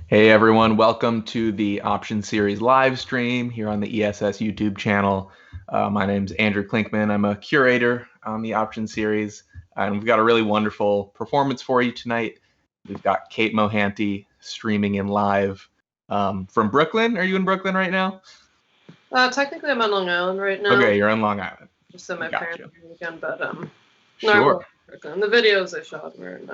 Hey everyone, welcome to the Option Series live stream here on the ESS YouTube channel. My name's Andrew Klinkman. I'm a curator on the Option Series, and we've got a really wonderful performance for you tonight. We've got Kate Mohanty streaming in live from Brooklyn. Are you in Brooklyn right now? Technically, I'm on Long Island right now. Okay, you're on Long Island. Just at my parents' weekend, but sure. Brooklyn. The videos I shot were in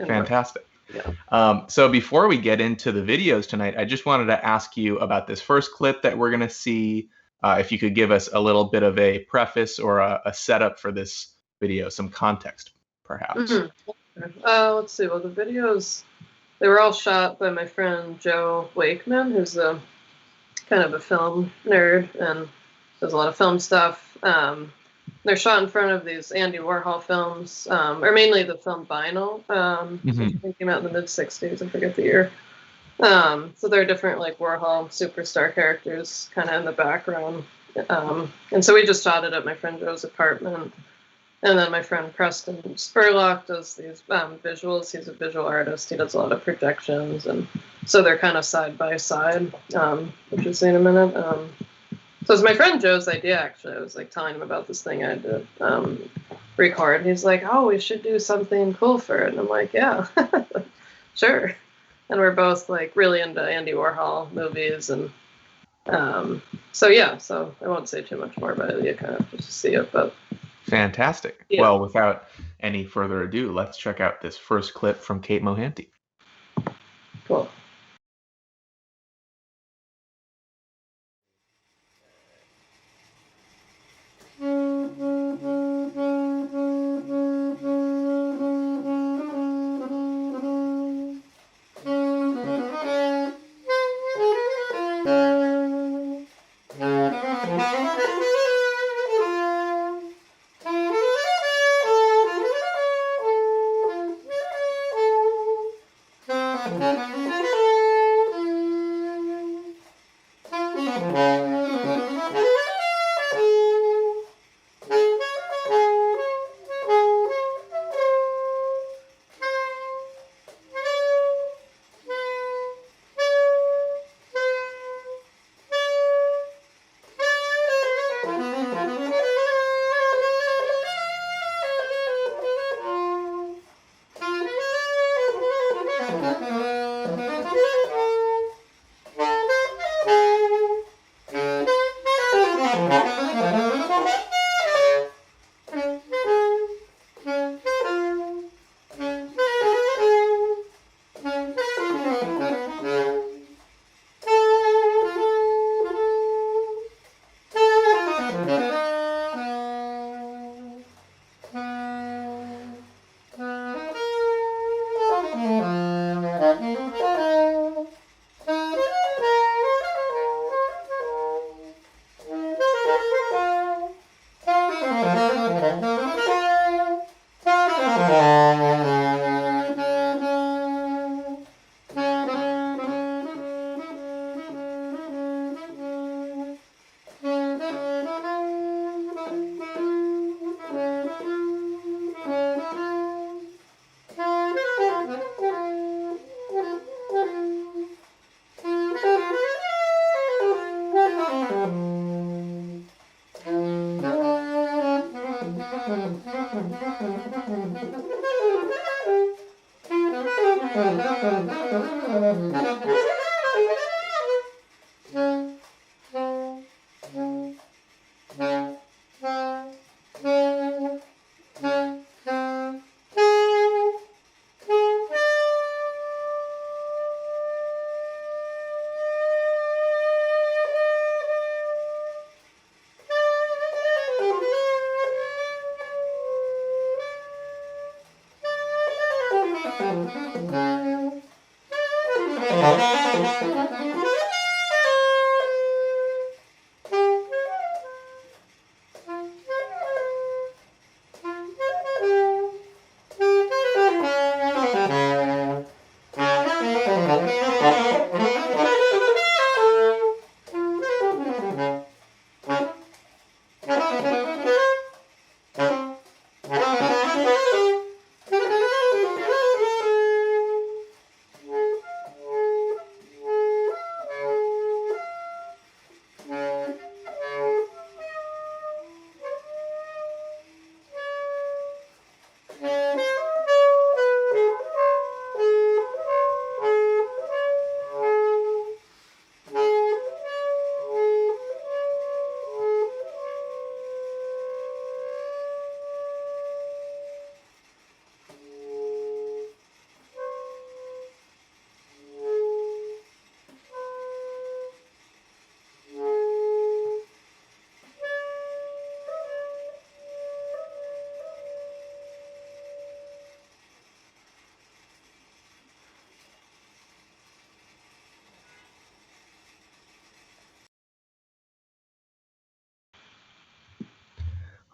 Fantastic. Brooklyn. Yeah. So before we get into the videos tonight, I just wanted to ask you about this first clip that we're going to see. If you could give us a little bit of a preface or a setup for this video, some context, perhaps. Let's see. Well, the videos, they were all shot by my friend Joe Wakeman, who's kind of a film nerd and does a lot of film stuff. They're shot in front of these Andy Warhol films, or mainly the film Vinyl, which came out in the mid-'60s, I forget the year. So there are different like Warhol superstar characters kind of in the background. And so we just shot it at my friend Joe's apartment. And then my friend Preston Spurlock does these visuals. He's a visual artist. He does a lot of projections. And so they're kind of side by side, which you'll see in a minute. So it's my friend Joe's idea, actually. I was like telling him about this thing I had to record. He's like, oh, we should do something cool for it. And I'm like, yeah, sure. And we're both like really into Andy Warhol movies. And so I won't say too much more about it. You kind of have to see it. But fantastic. Yeah. Well, without any further ado, let's check out this first clip from Kate Mohanty. Cool.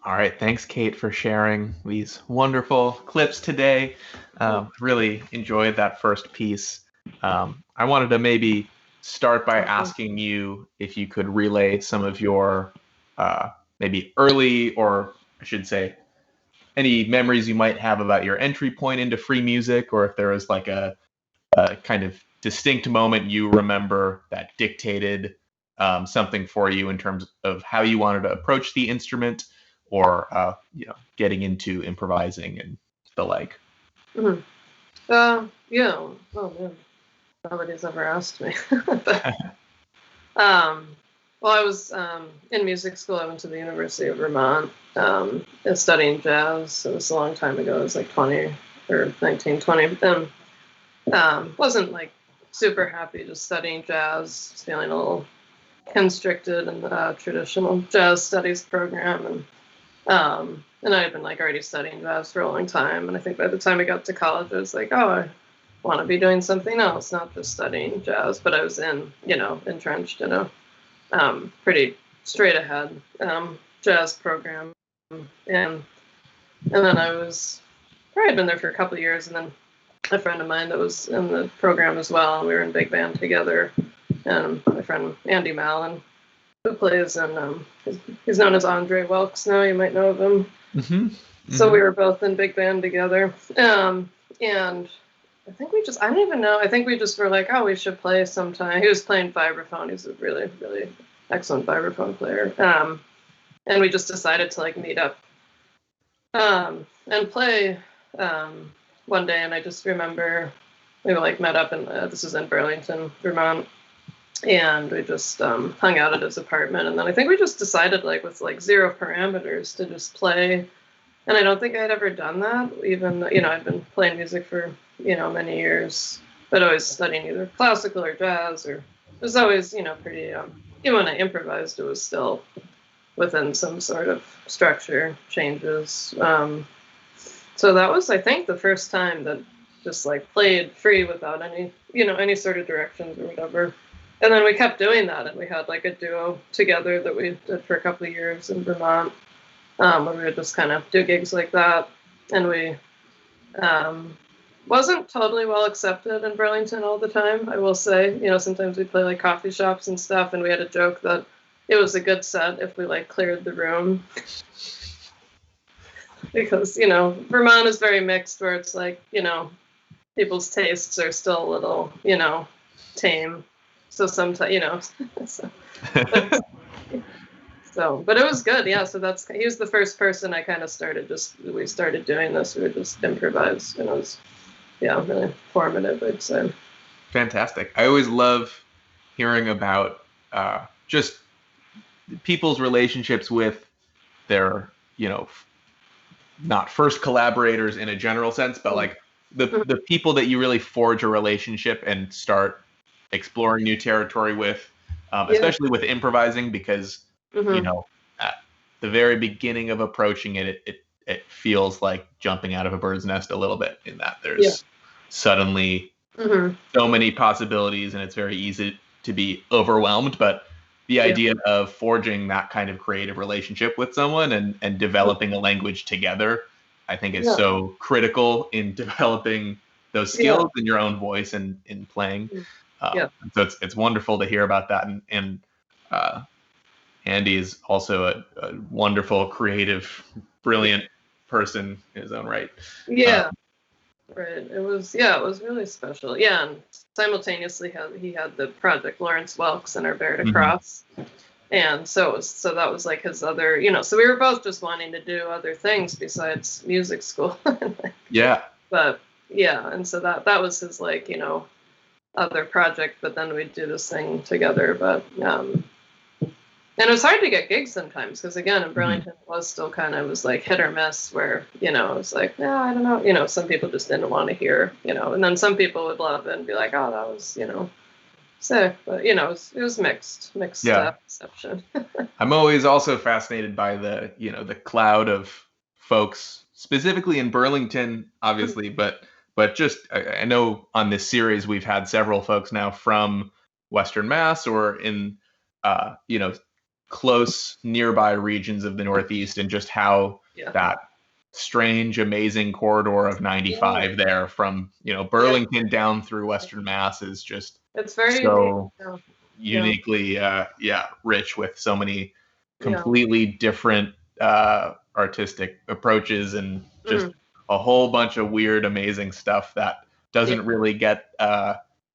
All right, thanks, Kate, for sharing these wonderful clips today. Really enjoyed that first piece. I wanted to maybe start by asking you if you could relay some of your maybe early, or I should say, any memories you might have about your entry point into free music, or if there was like a kind of distinct moment you remember that dictated something for you in terms of how you wanted to approach the instrument, or getting into improvising and the like. Mm-hmm. Yeah. Oh man, nobody's ever asked me. But, well, I was in music school. I went to the University of Vermont and studying jazz. It was a long time ago. It was like 20 or 1920. But then wasn't like super happy just studying jazz. Just feeling a little constricted in the traditional jazz studies program, and I had been like already studying jazz for a long time. And I think by the time I got to college, I was like, oh, I want to be doing something else, not just studying jazz. But I was entrenched in a pretty straight ahead jazz program, and then I had been there for a couple of years, and then a friend of mine that was in the program as well, and we were in big band together. And my friend Andy Mallon, who plays in, he's known as Andre Welks now, you might know of him. Mm-hmm. Mm-hmm. So we were both in big band together. And I think I don't even know, I think we just were like, oh, we should play sometime. He was playing vibraphone. He's a really, really excellent vibraphone player. And we just decided to like meet up and play one day. And I just remember we like met up, and this is in Burlington, Vermont. And we just hung out at his apartment, and then I think we just decided, like with like zero parameters, to just play. And I don't think I'd ever done that, even though, I'd been playing music for many years, but always studying either classical or jazz, or it was always pretty. Even when I improvised, it was still within some sort of structure changes. So that was, I think, the first time that just like played free without any sort of directions or whatever. And then we kept doing that, and we had like a duo together that we did for a couple of years in Vermont, where we would just kind of do gigs like that. And we wasn't totally well accepted in Burlington all the time, I will say. Sometimes we'd play like coffee shops and stuff, and we had a joke that it was a good set if we like cleared the room. Because, Vermont is very mixed, where it's like, people's tastes are still a little, tame. So sometimes, but it was good. Yeah. So he was the first person I kind of we started doing this. We would just improvise, and it was, really formative, I'd say. Fantastic. I always love hearing about just people's relationships with their, not first collaborators in a general sense, but like the people that you really forge a relationship and start exploring new territory with, especially with improvising, because at the very beginning of approaching it feels like jumping out of a bird's nest a little bit, in that there's suddenly so many possibilities, and it's very easy to be overwhelmed. But the idea of forging that kind of creative relationship with someone and developing a language together, I think is so critical in developing those skills in your own voice and in playing. So it's wonderful to hear about that, and Andy is also a wonderful, creative, brilliant person in his own right. Right. It was really special. Yeah, and simultaneously he had the project Lawrence Welks and Our Bear to Cross, and so that was like his other, So we were both just wanting to do other things besides music school. But and so that was his like other project. But then we'd do this thing together. But and it was hard to get gigs sometimes, because again, in Burlington, it was still kind of was like hit or miss, where, it was like, no, I don't know. Some people just didn't want to hear, and then some people would love it and be like, oh, that was, sick. But, it was mixed reception. I'm always also fascinated by the cloud of folks, specifically in Burlington, obviously, but just, I know on this series, we've had several folks now from Western Mass, or in, close nearby regions of the Northeast and just how Yeah. that strange, amazing corridor of 95 there from, Burlington down through Western Mass is just It's very so unique. uniquely, rich with so many Yeah. completely different artistic approaches and just Mhm. a whole bunch of weird, amazing stuff that doesn't really get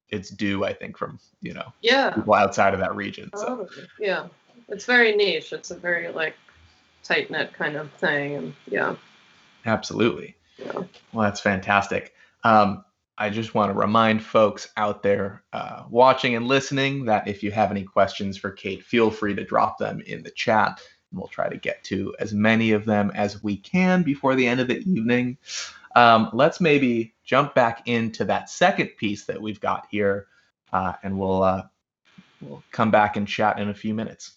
its due, I think, from people outside of that region. So Yeah, it's very niche. It's a very like tight knit kind of thing, and yeah. Absolutely. Yeah. Well, that's fantastic. I just want to remind folks out there watching and listening that if you have any questions for Kate, feel free to drop them in the chat, and we'll try to get to as many of them as we can before the end of the evening. Let's maybe jump back into that second piece that we've got here, and we'll come back and chat in a few minutes.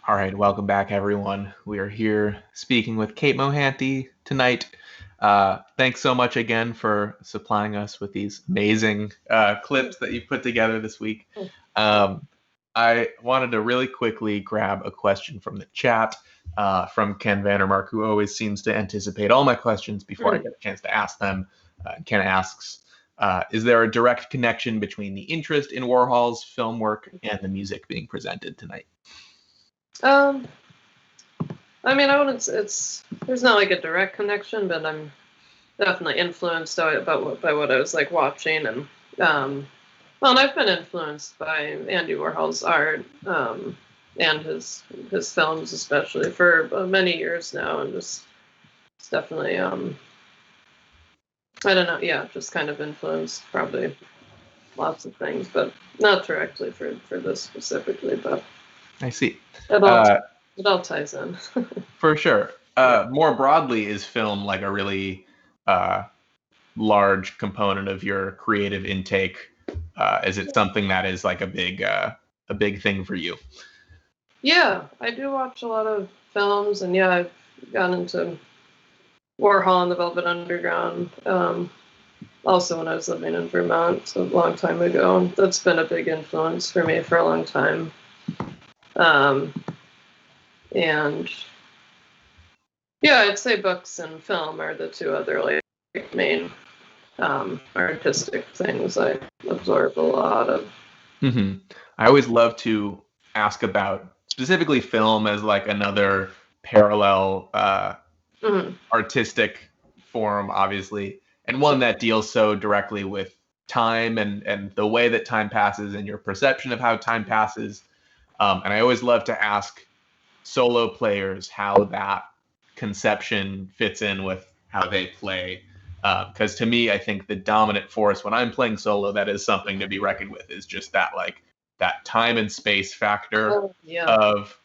All right, welcome back, everyone. We are here speaking with Kate Mohanty tonight. Thanks so much again for supplying us with these amazing clips that you put together this week. I wanted to really quickly grab a question from the chat from Ken Vandermark, who always seems to anticipate all my questions before I get a chance to ask them. Ken asks, is there a direct connection between the interest in Warhol's film work and the music being presented tonight? I mean, I wouldn't. There's not like a direct connection, but I'm definitely influenced by what I was like watching, and and I've been influenced by Andy Warhol's art and his films, especially for many years now, and just it's definitely I don't know, yeah, just kind of influenced probably lots of things, but not directly for this specifically, but I see. It all ties in. For sure. More broadly, is film like a really large component of your creative intake? Is it something that is like a big thing for you? Yeah, I do watch a lot of films, and yeah, I've gotten into Warhol and the Velvet Underground. Also, when I was living in Vermont, so a long time ago, that's been a big influence for me for a long time. And yeah, I'd say books and film are the two other like main artistic things I absorb a lot of. Mm-hmm. I always love to ask about specifically film as like another parallel artistic form, obviously, and one that deals so directly with time and the way that time passes and your perception of how time passes. And I always love to ask solo players how that conception fits in with how they play. Because to me, I think the dominant force when I'm playing solo that is something to be reckoned with is just that that time and space factor of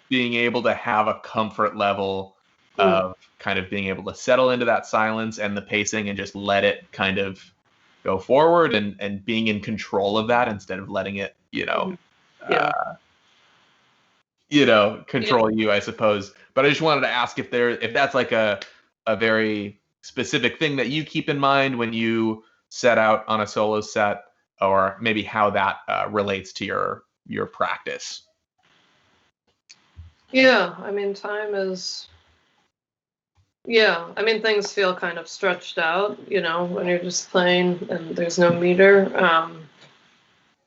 being able to have a comfort level of kind of being able to settle into that silence and the pacing and just let it kind of go forward and being in control of that instead of letting it, control you, I suppose. But I just wanted to ask if that's like a very specific thing that you keep in mind when you set out on a solo set, or maybe how that relates to your practice. Yeah, I mean, time is. Yeah, I mean, things feel kind of stretched out, when you're just playing and there's no meter.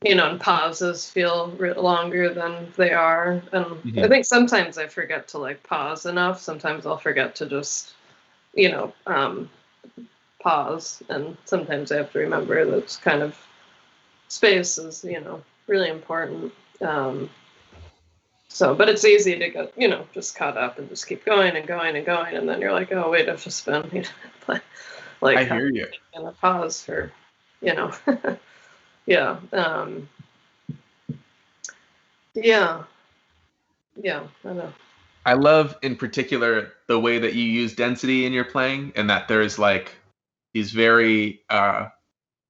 And pauses feel longer than they are. And I think sometimes I forget to like pause enough. Sometimes I'll forget to just, pause. And sometimes I have to remember that kind of space is, really important. But it's easy to get, just caught up and just keep going and going and going. And then you're like, oh, wait, I've just been, like, I hear you. In a pause for, yeah. Yeah, I know. I love in particular the way that you use density in your playing, and that there's like these very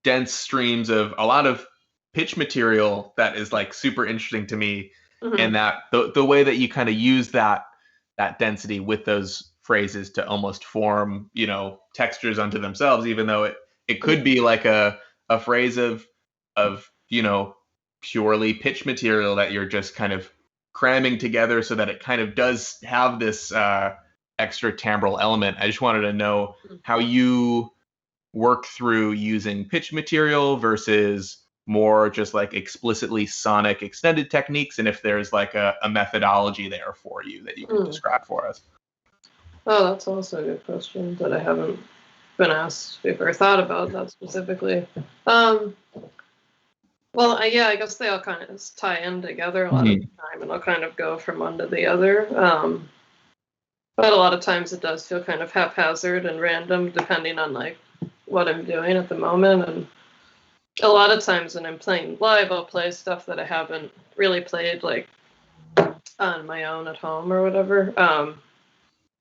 dense streams of a lot of pitch material that is like super interesting to me, and that the way that you kind of use that density with those phrases to almost form, textures unto themselves, even though it could be like a phrase of purely pitch material that you're just kind of cramming together so that it kind of does have this extra timbral element. I just wanted to know how you work through using pitch material versus more just like explicitly sonic extended techniques, and if there's like a methodology there for you that you can describe for us. Oh, that's also a good question that I haven't been asked or thought about that specifically. Well, I guess they all kind of tie in together a lot of the time, and I'll kind of go from one to the other. But a lot of times it does feel kind of haphazard and random, depending on like what I'm doing at the moment. And a lot of times when I'm playing live, I'll play stuff that I haven't really played like on my own at home or whatever,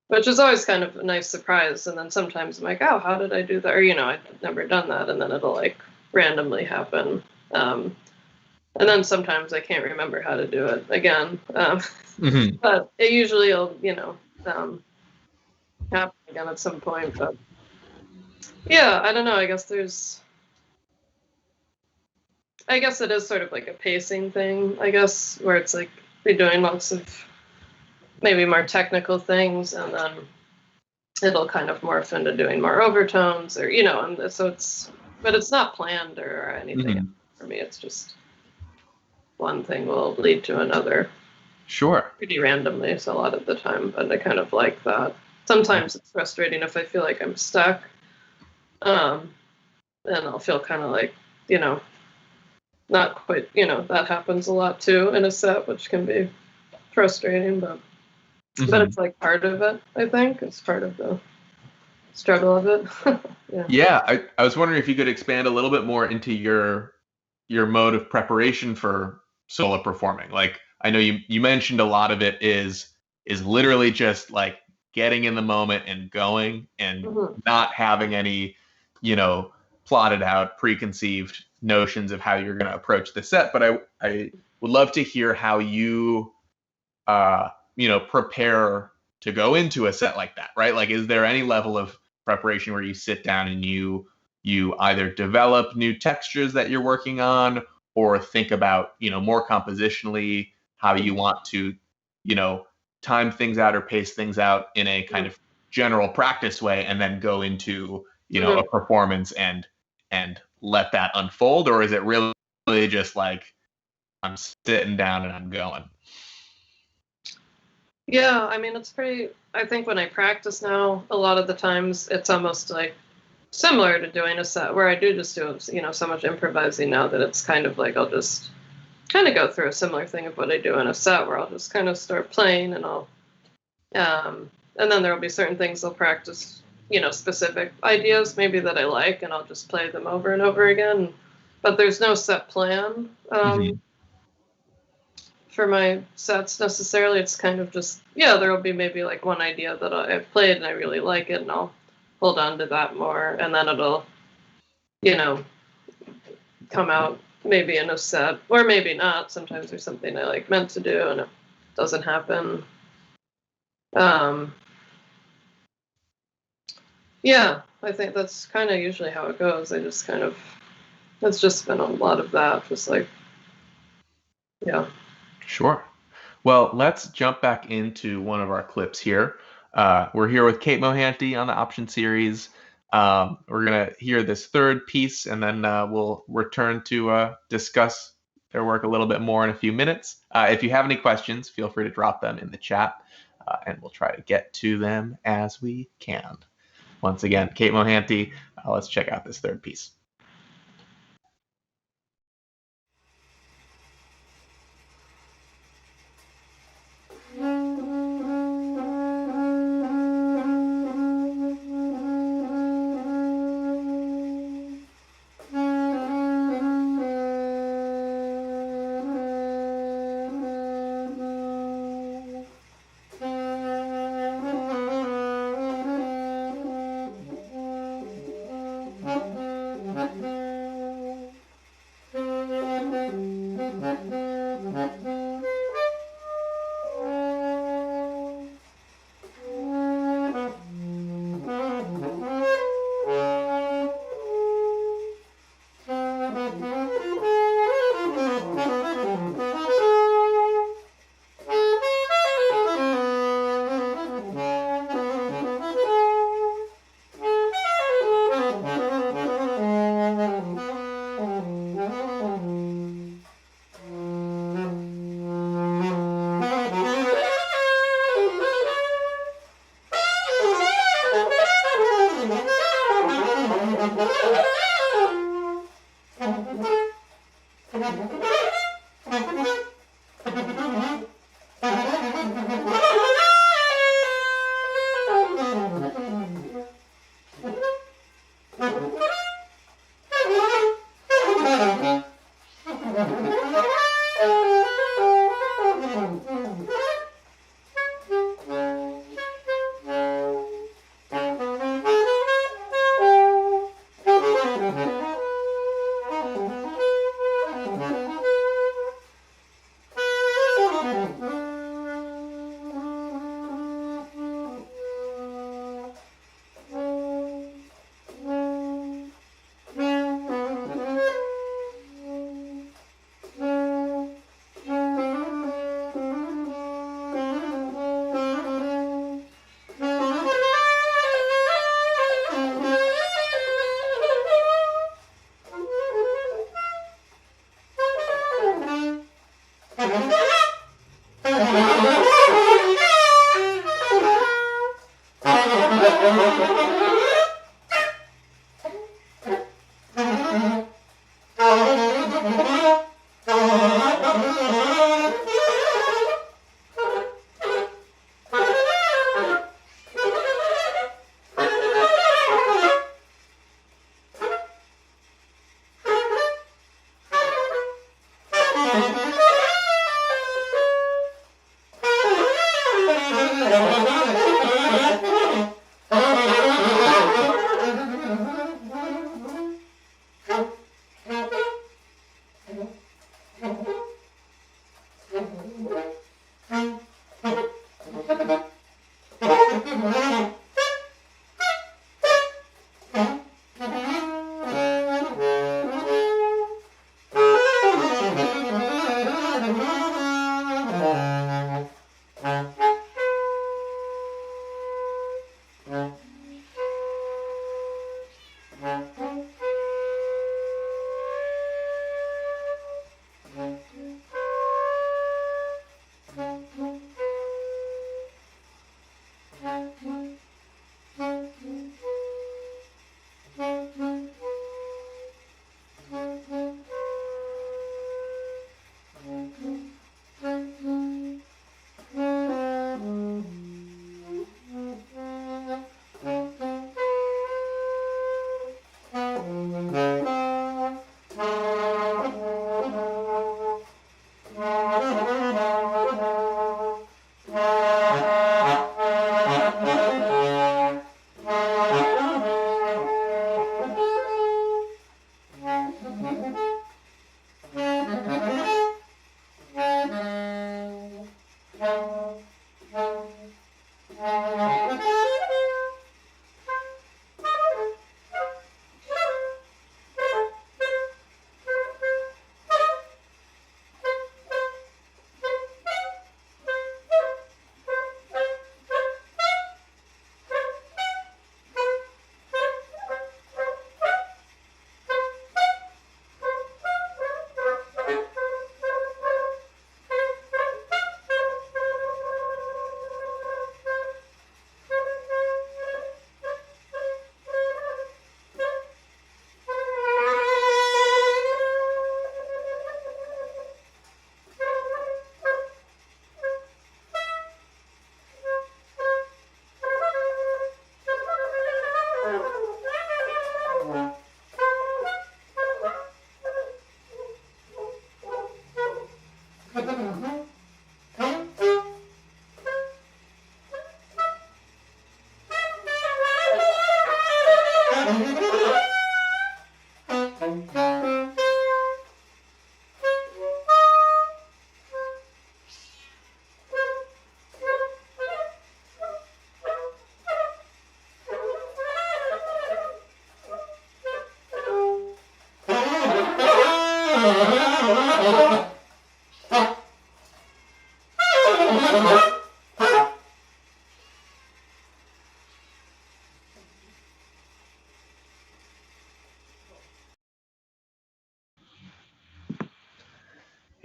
which is always kind of a nice surprise. And then sometimes I'm like, oh, how did I do that? Or, I've never done that. And then it'll like randomly happen. And then sometimes I can't remember how to do it again. But it usually will, happen again at some point. But Yeah, I don't know. I guess it is sort of like a pacing thing, I guess, where it's like you're doing lots of maybe more technical things, and then it'll kind of morph into doing more overtones, or and so but it's not planned or anything. Mhm. For me, it's just one thing will lead to another Sure. pretty randomly, so a lot of the time, but I kind of like that. Sometimes it's frustrating if I feel like I'm stuck, um, and I'll feel kind of like, you know, not quite, that happens a lot too in a set, which can be frustrating, but Mhm. it's like part of it, I think. It's part of the struggle of it. Yeah. Yeah, I was wondering if you could expand a little bit more into your mode of preparation for solo performing. Like I know you mentioned a lot of it is literally just like getting in the moment and going and Mhm. not having any, you know, plotted out preconceived notions of how you're going to approach the set. But I would love to hear how you prepare to go into a set like that, right? Like, is there any level of preparation where you sit down and you either develop new textures that you're working on or think about, more compositionally how you want to, you know, time things out or pace things out in a kind of general practice way and then go into, a Mhm. performance and let that unfold? Or is it really just like I'm sitting down and I'm going? Yeah, I mean, I think when I practice now, a lot of the times it's almost like similar to doing a set where I do just do, so much improvising now that it's kind of like I'll just kind of go through a similar thing of what I do in a set where I'll just kind of start playing and then there will be certain things I'll practice, specific ideas maybe that I like, and I'll just play them over and over again. But there's no set plan. Mhm. For my sets necessarily. It's kind of just, yeah, there will be maybe like one idea that I've played and I really like it, and I'll hold on to that more, and then it'll, you know, come out maybe in a set or maybe not. Sometimes there's something I like meant to do and it doesn't happen. Um, yeah, I think that's kind of usually how it goes. It's just been a lot of that, just like, yeah. Sure. Well, let's jump back into one of our clips here. We're here with Kate Mohanty on the Option Series. We're going to hear this third piece, and then we'll return to discuss their work a little bit more in a few minutes. If you have any questions, feel free to drop them in the chat, and we'll try to get to them as we can. Once again, Kate Mohanty, let's check out this third piece.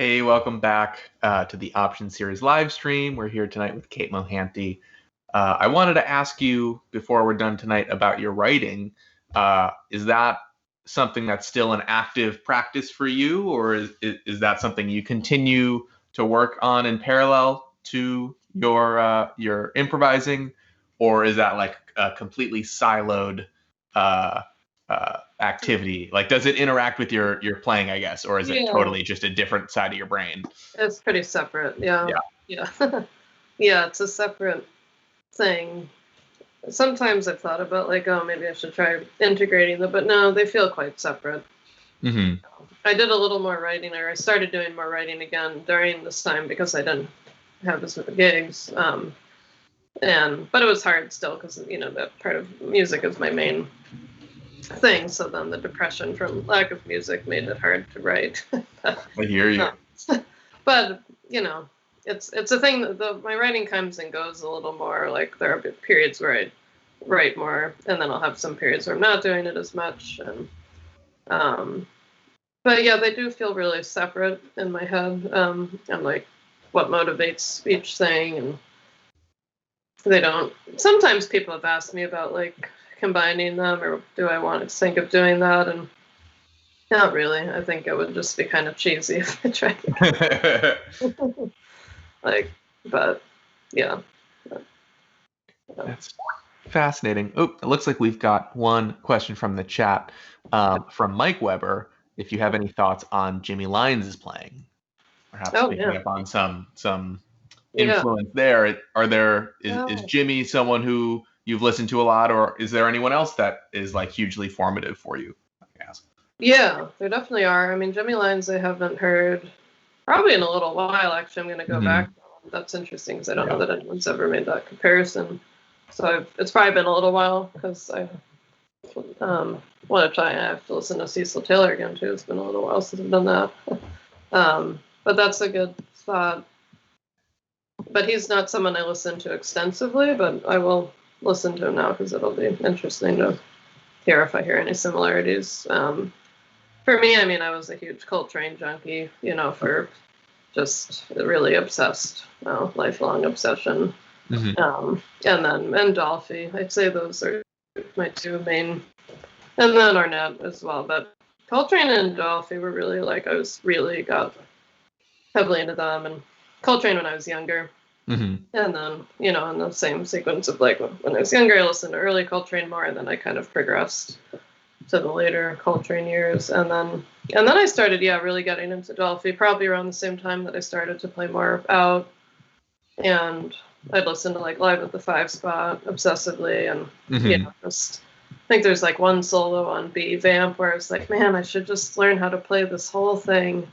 Hey, welcome back to the Option Series live stream. We're here tonight with Kate Mohanty. I wanted to ask you before we're done tonight about your writing. Is that something that's still an active practice for you, or is that something you continue to work on in parallel to your improvising, or is that like a completely siloed activity? Like, does it interact with your playing, I guess, or is it totally just a different side of your brain? It's pretty separate. Yeah. Yeah, it's a separate thing. Sometimes I've thought about like, oh, maybe I should try integrating them, but no, they feel quite separate. Mm-hmm. I did a little more writing, or I started doing more writing again during this time because I didn't have as many gigs. But it was hard still because that part of music is my main thing. So then the depression from lack of music made it hard to write. I hear you. But it's a thing that my writing comes and goes a little more. Like there are periods where I write more, and then I'll have some periods where I'm not doing it as much. And but yeah, they do feel really separate in my head. And like what motivates each thing, and they don't. Sometimes people have asked me about like combining them, or do I want to think of doing that? And not really. I think it would just be kind of cheesy if I tried. Like, but yeah. That's fascinating. Oh, it looks like we've got one question from the chat from Mike Weber. If you have any thoughts on Jimmy Lyons' playing, perhaps picking up on some influence there. Is Jimmy someone who you've listened to a lot, or is there anyone else that is like hugely formative for you? I guess. Yeah, there definitely are. I mean, Jimmy Lyons I haven't heard probably in a little while. Actually, I'm going to go back. That's interesting because I don't know that anyone's ever made that comparison. So it's probably been a little while because I want to try. I have to listen to Cecil Taylor again too. It's been a little while since I've done that. But that's a good thought. But he's not someone I listen to extensively, but I will listen to him now because it'll be interesting to hear if I hear any similarities. For me, I mean, I was a huge Coltrane junkie, for just really obsessed, lifelong obsession. And Dolphy. I'd say those are my two main, and then Arnett as well. But Coltrane and Dolphy were really I got heavily into them, and Coltrane when I was younger. And then, in the same sequence of like when I was younger, I listened to early Coltrane more, and then I kind of progressed to the later Coltrane years. And then I started, really getting into Dolphy, probably around the same time that I started to play more out. And I'd listen to like Live at the 5 Spot obsessively, and just I think there's like one solo on B Vamp where I was like, man, I should just learn how to play this whole thing.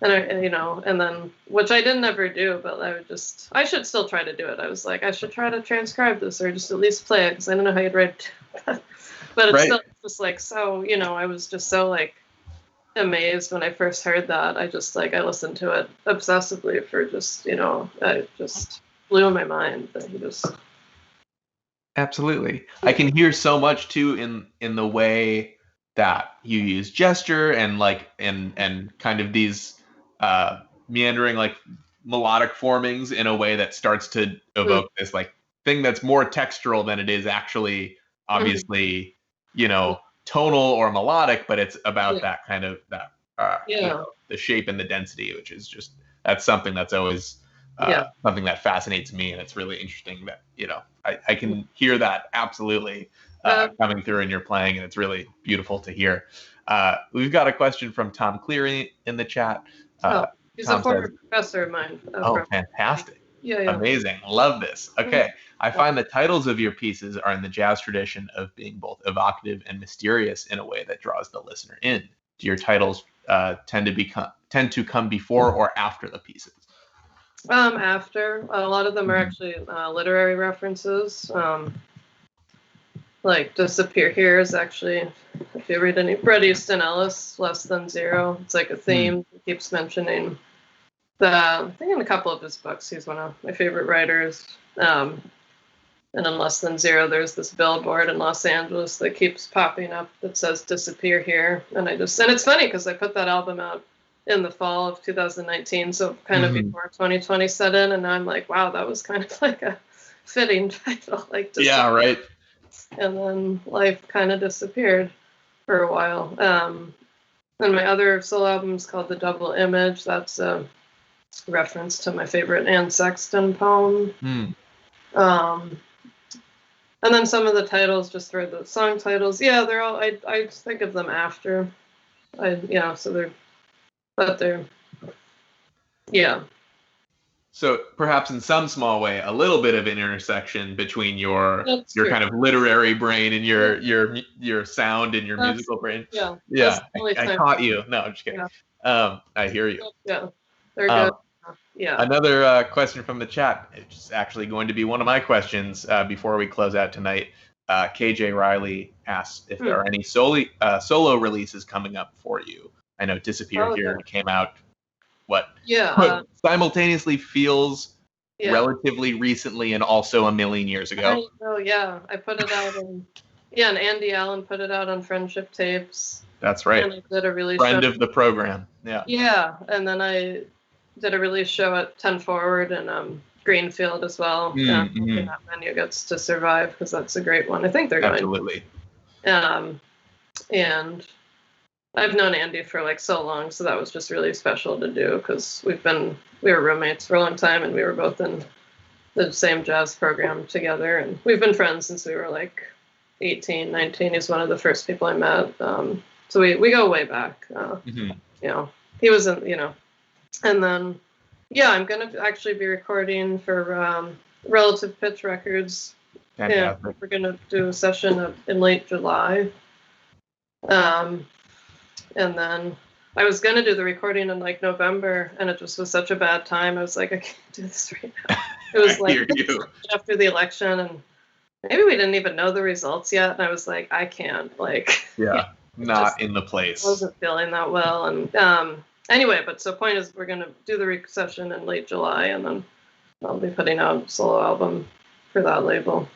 And then, which I didn't ever do, but I should still try to do it. I was like, I should try to transcribe this or just at least play it because I don't know how you'd write it. But it's still just like, so, I was just so like amazed when I first heard that. I just I listened to it obsessively for just, it just blew my mind that he just. Absolutely. I can hear so much too in the way that you use gesture and like, and kind of these meandering like melodic formings in a way that starts to evoke this like thing that's more textural than it is actually obviously tonal or melodic, but it's about that kind of that the shape and the density, which is just that's something that's always something that fascinates me, and it's really interesting that I can hear that absolutely coming through in your playing, and it's really beautiful to hear. We've got a question from Tom Cleary in the chat. He's a former professor of mine. Fantastic. Amazing. Love this. Okay. I find the titles of your pieces are in the jazz tradition of being both evocative and mysterious in a way that draws the listener in. Do your titles tend to come before or after the pieces? After. A lot of them are actually literary references. Like Disappear Here is actually, if you read any Bret Easton Ellis, Less Than Zero, it's like a theme. He keeps mentioning I think in a couple of his books, he's one of my favorite writers. And in Less Than Zero, there's this billboard in Los Angeles that keeps popping up that says Disappear Here. And it's funny because I put that album out in the fall of 2019, so kind of before 2020 set in, and now I'm like, wow, that was kind of like a fitting title. Like, right. And then life kind of disappeared for a while. And my other solo album is called The Double Image. That's a reference to my favorite Anne Sexton poem. And then some of the titles, just for the song titles, they're all, I think of them after. So perhaps in some small way, a little bit of an intersection between your kind of literary brain and your sound and your musical brain. I caught you. No, I'm just kidding. I hear you. Yeah, they're good. Another question from the chat. It's actually going to be one of my questions before we close out tonight. KJ Riley asks if there are any solo releases coming up for you. I know Disappear Here came out. Simultaneously feels relatively recently and also a million years ago. I put it out and Andy Allen put it out on Friendship Tapes. That's right. And I did a release friend show. of the program. Yeah, and then I did a release show at 10 Forward, and Greenfield as well. Hoping that venue gets to survive because that's a great one. I think they're going. Absolutely. And I've known Andy for like so long, so that was just really special to do because we were roommates for a long time and we were both in the same jazz program together, and we've been friends since we were like 18, 19. He's one of the first people I met. So we go way back. You know, he was in, you know, and then, yeah, I'm going to actually be recording for Relative Pitch Records. Yeah, we're going to do a session in late July. And then I was going to do the recording in like November, and it just was such a bad time. I was like, I can't do this right now. It was like after the election, and maybe we didn't even know the results yet. And I was like, I can't, like, not in the place. I wasn't feeling that well. And anyway, but so point is, we're going to do the session in late July, and then I'll be putting out a solo album for that label.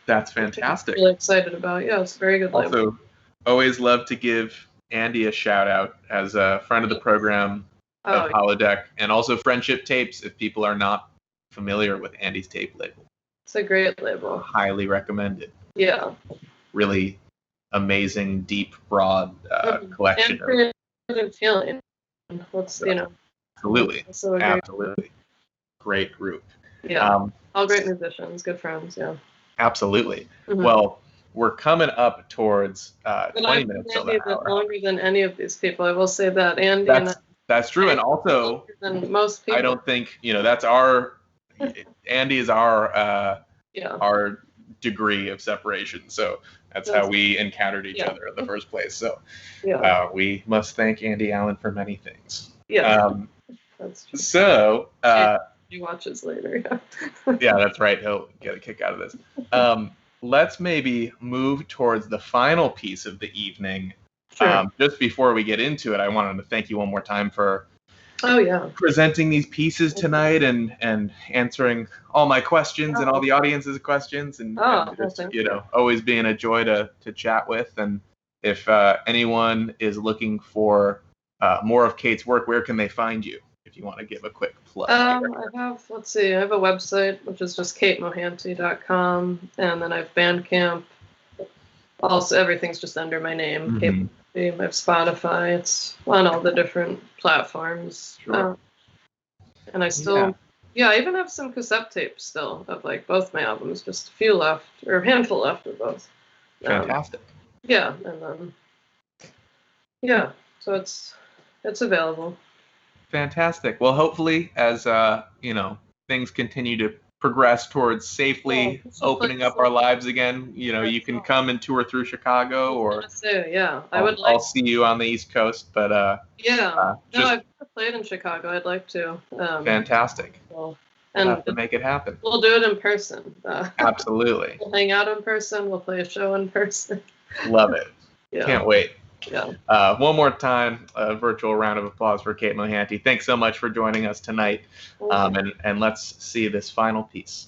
That's fantastic. I'm really excited about. Yeah, it's a very good label. Also, always love to give Andy a shout out as a friend of the program of Holodeck, and also Friendship Tapes if people are not familiar with Andy's tape label. It's a great label. Highly recommended. Yeah. Really amazing, deep, broad collection. And feeling. What's, you know. Absolutely. Absolutely. Great group. Yeah. All great musicians, good friends, yeah. Absolutely. Well, we're coming up towards 20 minutes till the hour. Longer than any of these people, I will say that. Andy that's true, and also than most people. I don't think, you know, that's Andy is our degree of separation. So that's how we encountered each other in the first place. So we must thank Andy Allen for many things. Yeah. That's true. So he watches later. Yeah, that's right. He'll get a kick out of this. Let's maybe move towards the final piece of the evening. Sure. Just before we get into it, I wanted to thank you one more time for presenting these pieces tonight and answering all my questions and all the audience's questions, and just, you know, always being a joy to chat with. And if anyone is looking for more of Kate's work, where can they find you? If you want to give a quick plug. I have a website, which is just katemohanty.com, and then I have Bandcamp. Also, everything's just under my name. Kate Mohanty. I have Spotify. It's on all the different platforms. Sure. And I still, I even have some cassette tapes still of like both my albums, just a few left, or a handful left of both. Fantastic. And then, so it's available. Fantastic. Well, hopefully, as you know, things continue to progress towards safely opening up our lives again, you know, you can come and tour through Chicago, or I'll see you on the East Coast. But I've never played in Chicago. I'd like to. Fantastic. We'll have to make it happen. We'll do it in person. Absolutely. We'll hang out in person. We'll play a show in person. Love it. Yeah. Can't wait. Yeah. One more time, a virtual round of applause for Kate Mohanty. Thanks so much for joining us tonight. And let's see this final piece.